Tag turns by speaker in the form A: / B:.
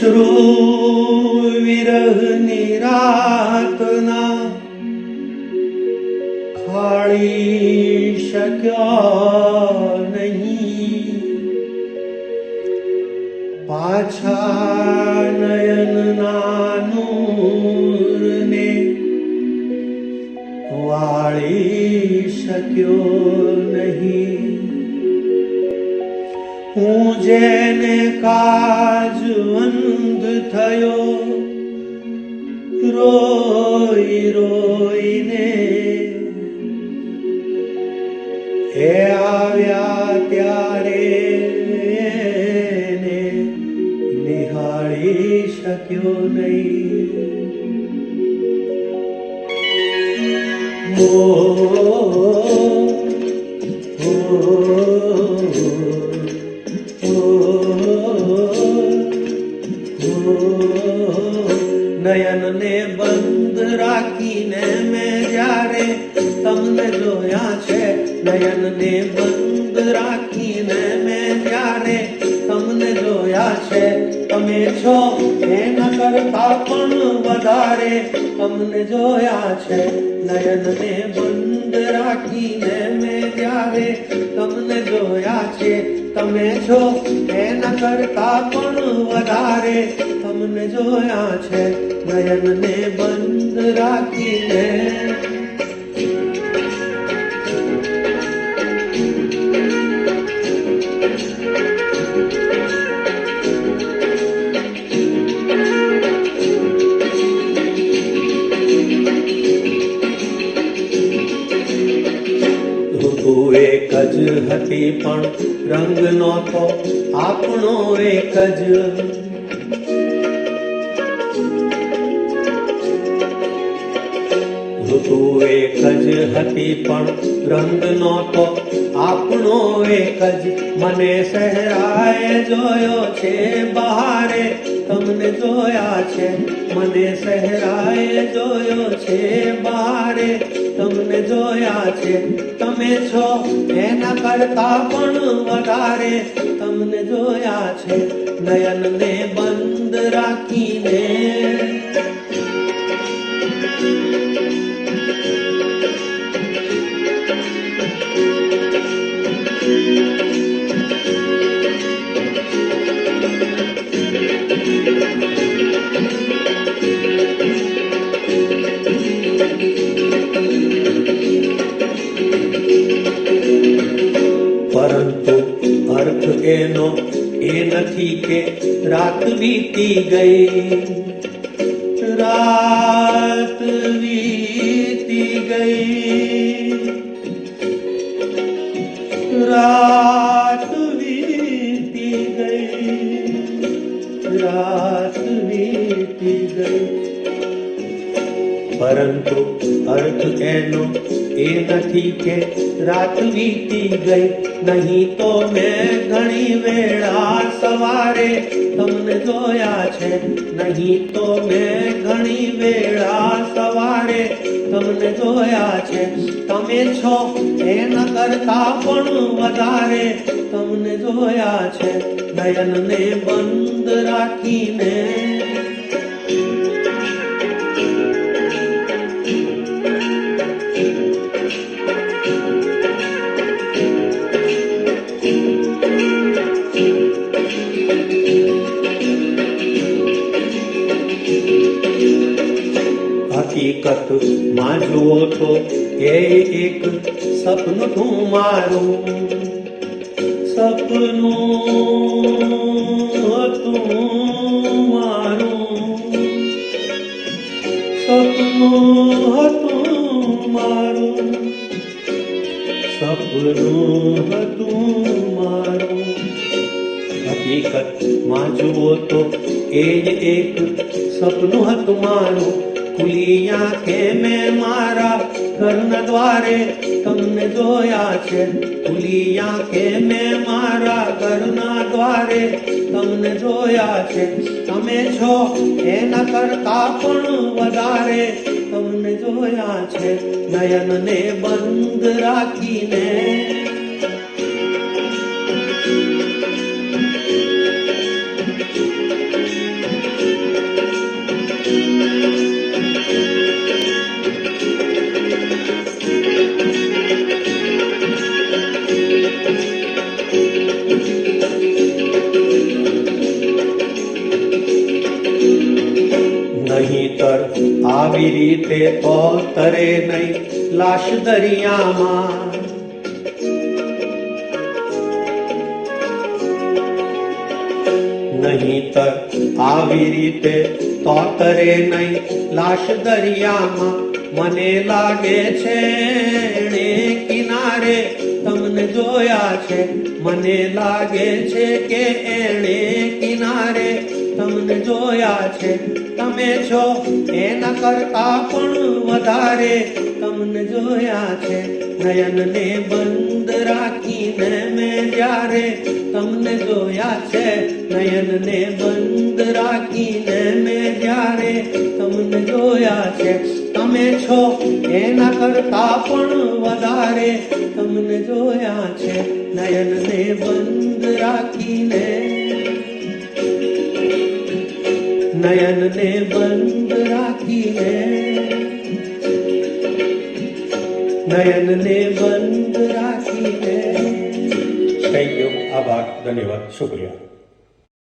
A: અશ્રુ વિરહની રાતના ખાળી શક્યા નહીં, પાછા નયનના નૂરને વાળી શક્યો નહીં. હું જેને કાજ અંધ થયો રોઈ રોઈને, એ આવ્યા ત્યારે એને નિહાળી શક્યો નહીં. નયનને બંધ રાખીને મેં જ્યારે તમને જોયા છે, નયનને બંધ રાખીને મેં જ્યારે તમને જોયા છે, તમે છો એના કરતા પણ વધારે તમને જોયા છે. નયનને બંધ રાખીને મેં જ્યારે તમને જોયા છે, તમે છો એના કરતા પણ વધારે તમને જોયા છે. નયનને બંધ રાખીને એક જ હતી પણ રંગ નહોતો આપણો એક જ. ઋતુ એક જ હતી પણ રંગ નહોતો આપણો એક જ. મને સહેરાએ જોયો છે બહારે તમને જોયા છે, મને સહેરાએ જોયો છે બહારે તમને જોયા છે. તમે છો એના કરતા પણ વધારે તમને જોયા છે. નયનને બંધ રાખીને પરંતુ અર્થ એનો એ નથી કે રાત વીતી ગઈ, રાત વીતી ગઈ, રાત વીતી ગઈ, રાત વીતી ગઈ. પરંતુ અર્થ એનો એ નથી કે રાત વીતી ગઈ. નહીં તો મેં ઘણી વેળા સવારે તમને જોયા છે, નહીં તો મેં ઘણી વેળા સવારે તમને જોયા છે. તમે છો એના કરતા પણ વધારે તમને જોયા છે. નયનને બંધ રાખીને હકીકત માં જુઓ તો એ એક સપનું તું મારું, સપનું હતું મારું, સપનું હતું મારું, સપનું હતું મારું. હકીકત માં જુઓ તો એ જ એક સપનું હતું મારું. ખુલી આંખે મેં મારા ઘરના દ્વારે તમને જોયા છે, ખુલી આંખે મેં મારા ઘરના દ્વારે તમને જોયા છે. તમે છો એના કરતા પણ વધારે તમને જોયા છે. નયનને બંધ રાખીને આવી રીતે તો તરે નહીં લાશ દરિયામાં. નહીંતર આવી રીતે તો તરે નહીં લાશ દરિયામાં. મને લાગે છે એણે કિનારે તમને જોયા છે. મને લાગે છે કે એણે કિનારે તમને જોયા છે. તમે છો એના કરતા પણ વધારે તમને જોયા છે. નયનને બંધ રાખીને મેં જ્યારે તમને જોયા છે. નયનને બંધ રાખીને મેં જ્યારે તમને જોયા છે. તમે છો એના કરતા પણ વધારે તમને જોયા છે. નયનને બંધ રાખીને, નયનને બંધ રાખીને, નયનને બંધ રાખીને. Thank you. આભાર. ધન્યવાદ. શુક્રિયા.